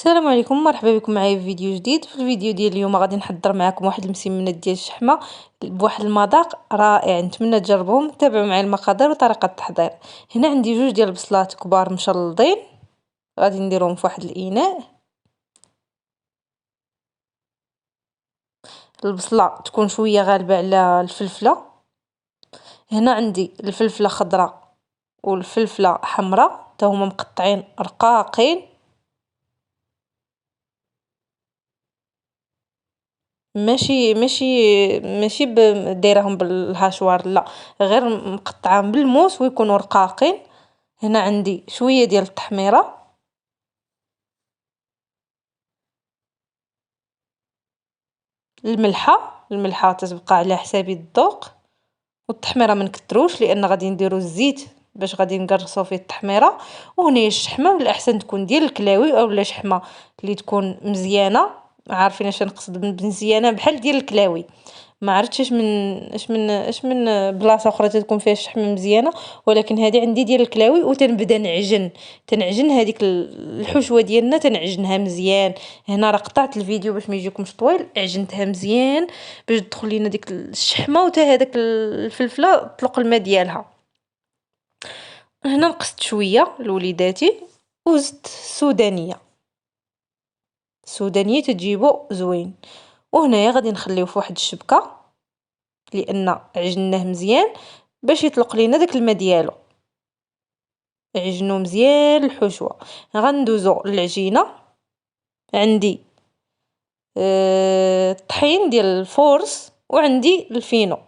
السلام عليكم، مرحبا بكم معايا في فيديو جديد. في الفيديو ديال اليوم غادي نحضر معكم واحد المسمنات ديال الشحمه بواحد المذاق رائع. نتمنى تجربوهم. تابعوا معايا المقادير وطريقه التحضير. هنا عندي جوج ديال البصلات كبار مشلضين، غادي نديرهم في واحد الاناء. البصله تكون شويه غالبه على الفلفله. هنا عندي الفلفله خضراء والفلفله حمراء، حتى هما مقطعين رقاقين. ماشي دايرهم بالهاشوار، لا، غير مقطعين بالموس ويكونوا رقاقين. هنا عندي شويه ديال التحميره، الملحه تتبقى على حساب الذوق، والتحميره ما نكتروش لان غادي نديرو الزيت باش غادي نقرصوا فيه التحميره. وهنا الشحمه من الاحسن تكون ديال الكلاوي اولا شحمه اللي تكون مزيانه. عارفين اش نقصد بمزيانه؟ بحال ديال الكلاوي. ما عرفتش اش من بلاصه اخرى تكون فيها الشحمه مزيانه، ولكن هذه عندي ديال الكلاوي. وتنبدا تنعجن هذيك الحشوه ديالنا، تنعجنها مزيان. هنا راه قطعت الفيديو باش ما يجيكمش طويل، عجنتها مزيان باش تدخل لينا ديك الشحمه وتا هذاك الفلفله طلق الماء ديالها. هنا نقصت شويه لوليداتي وزدت السودانيه تجيبو زوين. وهنايا غادي نخليو في واحد الشبكه لان عجناه مزيان باش يطلق لينا داك الماء ديالو. عجنو مزيان الحشوه. غندوزو للعجينه. عندي الطحين ديال الفورس وعندي الفينو.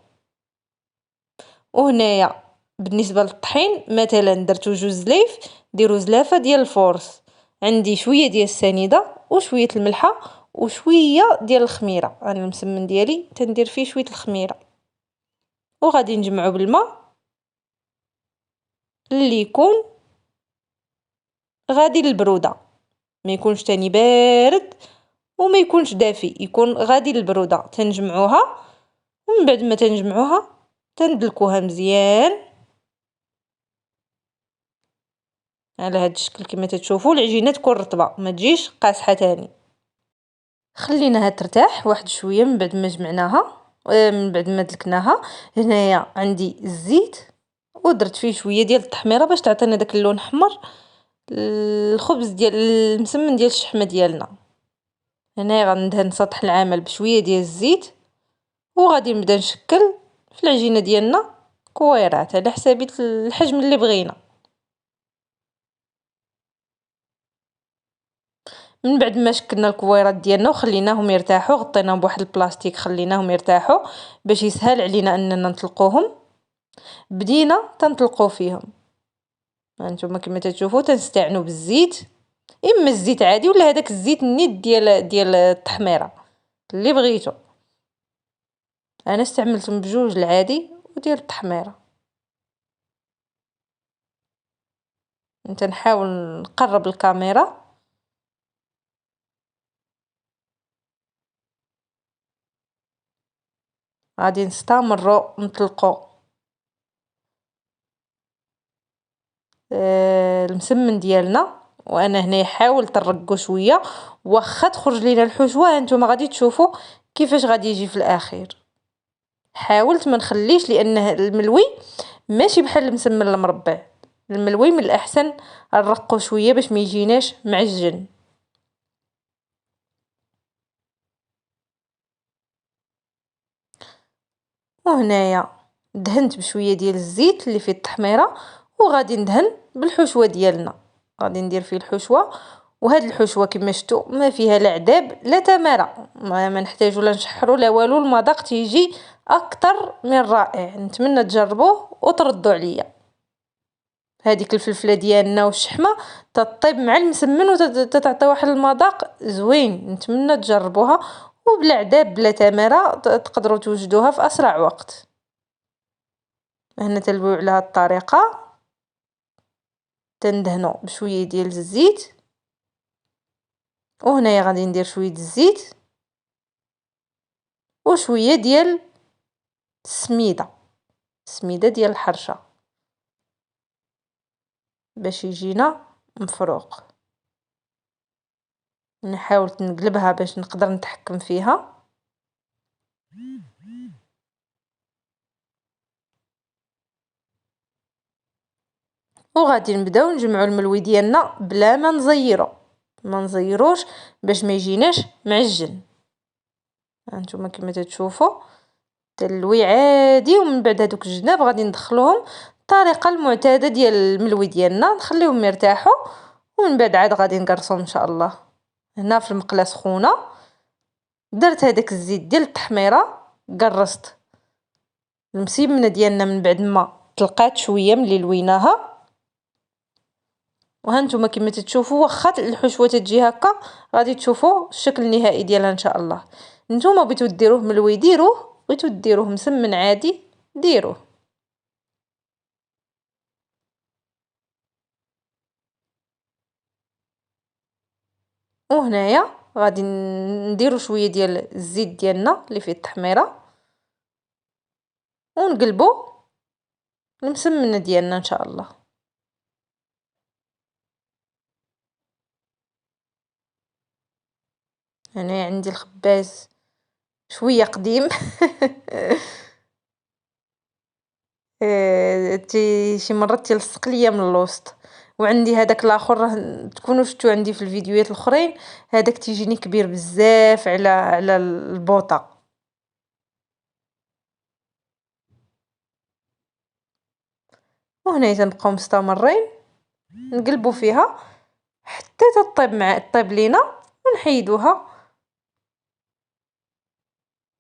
وهنايا بالنسبه للطحين مثلا درتو جوج زليف، ديروا زلافه ديال الفورس. عندي شويه ديال السنيده وشويه الملحه وشويه ديال الخميره. انا المسمن ديالي تندير فيه شويه الخميره. وغادي نجمعو بالماء اللي يكون غادي للبروده، ما يكونش تاني بارد وما يكونش دافي، يكون غادي للبروده. تنجمعوها ومن بعد ما تنجمعوها تندلكوها مزيان على هذا الشكل كما تشوفوا. العجينه تكون رطبه ما تجيش قاصحه تاني. خليناها ترتاح واحد شويه من بعد ما جمعناها، من بعد ما دلكناها. هنايا عندي الزيت ودرت فيه شويه ديال التحميره باش تعطينا داك اللون احمر الخبز ديال المسمن ديال الشحمه ديالنا. هنا غندهن سطح العمل بشويه ديال الزيت وغادي نبدا نشكل في العجينه ديالنا كويرات على حساب الحجم اللي بغينا. من بعد ما شكلنا الكويرات ديالنا وخليناهم يرتاحوا، غطيناهم بواحد البلاستيك خليناهم يرتاحوا باش يسهل علينا اننا نطلقوهم. بدينا تنطلقوا فيهم. هانتوما كما تشوفوا تنستعنوا بالزيت، اما الزيت عادي ولا هذاك الزيت النيت ديال التحميره اللي بغيتو. انا استعملتهم بجوج، العادي وديال التحميره. انت نحاول نقرب الكاميرا. غادي نستمروا نطلقوا المسمن ديالنا. وانا هنا حاولت نرقو شويه واخا تخرج لينا الحشوه. هانتوما غادي تشوفوا كيفاش غادي يجي في الاخير. حاولت ما نخليش لانه الملوي ماشي بحال المسمن المربع. الملوي من الاحسن نرقو شويه باش ما يجيناش معجن. وهنايا دهنت بشويه ديال الزيت اللي فيه التحميره وغادي ندهن بالحشوه ديالنا. غادي ندير فيه الحشوه، وهاد الحشوه كما شفتوا ما فيها لا عذاب لا تماره، ما نحتاجوا لا نشحروا لا والو. المذاق تيجي اكثر من رائع. نتمنى تجربوه وتردوا عليا. هذيك الفلفله ديالنا والشحمه تطيب مع المسمن وتعطي واحد المذاق زوين. نتمنى تجربوها وبلا عذاب بلا تماره. تقدروا توجدوها في اسرع وقت. هنا تلويو على هاد الطريقه. تندهنوا بشويه ديال الزيت. وهنايا غادي ندير شويه الزيت وشويه ديال السميده ديال الحرشه باش يجينا مفروق. نحاول نقلبها باش نقدر نتحكم فيها. وغادي نبداو نجمعوا الملوي ديالنا بلا ما نزيرو، ما نزيروش باش ما يجيناش معجن. هانتوما كما تشوفوا تلوي عادي، ومن بعد هذوك الجناب غادي ندخلوهم الطريقه المعتاده ديال الملوي ديالنا، نخليهم يرتاحوا ومن بعد عاد غادي نقرصهم ان شاء الله. هنا في المقله سخونه درت هذاك الزيت ديال التحميره، قرصت المسيمنه ديالنا من بعد ما طلقات شويه ملي لويناها. وهانتوما كما تشوفوا واخا الحشوه تجي هكا غادي تشوفوا الشكل النهائي ديالها ان شاء الله. نتوما بغيتو ديروه ملوي ديروه، بغيتو ديروه مسمن عادي ديروه. وهنايا غادي نديرو شويه ديال الزيت ديالنا اللي فيه التحميره ونقلبو المسمنه ديالنا ان شاء الله. هنا عندي الخباز شويه قديم شي مرات تيلصق ليا من الوسط. وعندي هذاك الاخر تكونوا شفتوا عندي في الفيديوهات الاخرين، هذاك تيجيني كبير بزاف على البوطه. وهنا تنبقاو مستمرين نقلبوا فيها حتى طيب لينا ونحيدوها.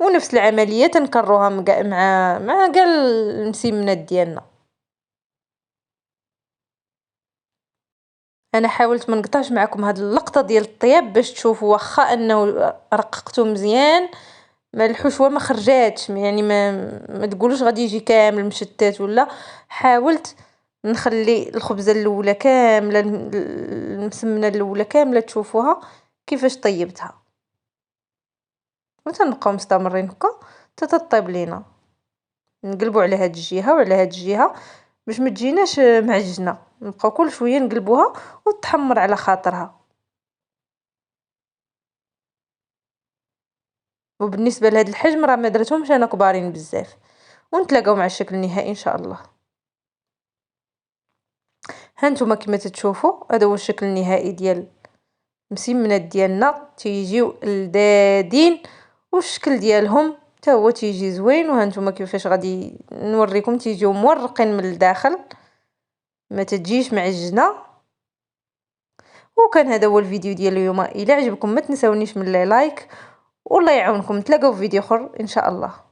ونفس العمليه تنكروها مع كاع المسيمنات ديالنا. انا حاولت ما نقطعش معكم هاد اللقطه ديال الطياب باش تشوفوا واخا انه رققته مزيان ما الحشوه ما خرجاتش، يعني ما تقولوش غادي يجي كامل مشتت ولا. حاولت نخلي الخبزه الاولى كامله المسمنه الاولى كامله تشوفوها كيفاش طيبتها. وتنبقاو مستمرين هكا حتى تطيب لينا. نقلبوا على هاد الجهه وعلى هاد الجهه باش ما تجيناش معجنه، نبقاو كل شويه نقلبوها وتحمر على خاطرها. وبالنسبه لهاد الحجم راه ما درتهمش انا كبارين بزاف. ونتلاقاو مع الشكل النهائي ان شاء الله. هانتوما كما تشوفوا هذا هو الشكل النهائي ديال المسمنات ديالنا، تيجيو لذاذين والشكل ديالهم حتى هو تيجي زوين. وهانتوما كيفاش غادي نوريكم تيجيو مورقين من الداخل ما تجيش معجنه. وكان هذا هو الفيديو ديال اليوم. الى عجبكم ما تنساونيش من لايك والله يعاونكم. نتلاقاو في فيديو اخر ان شاء الله.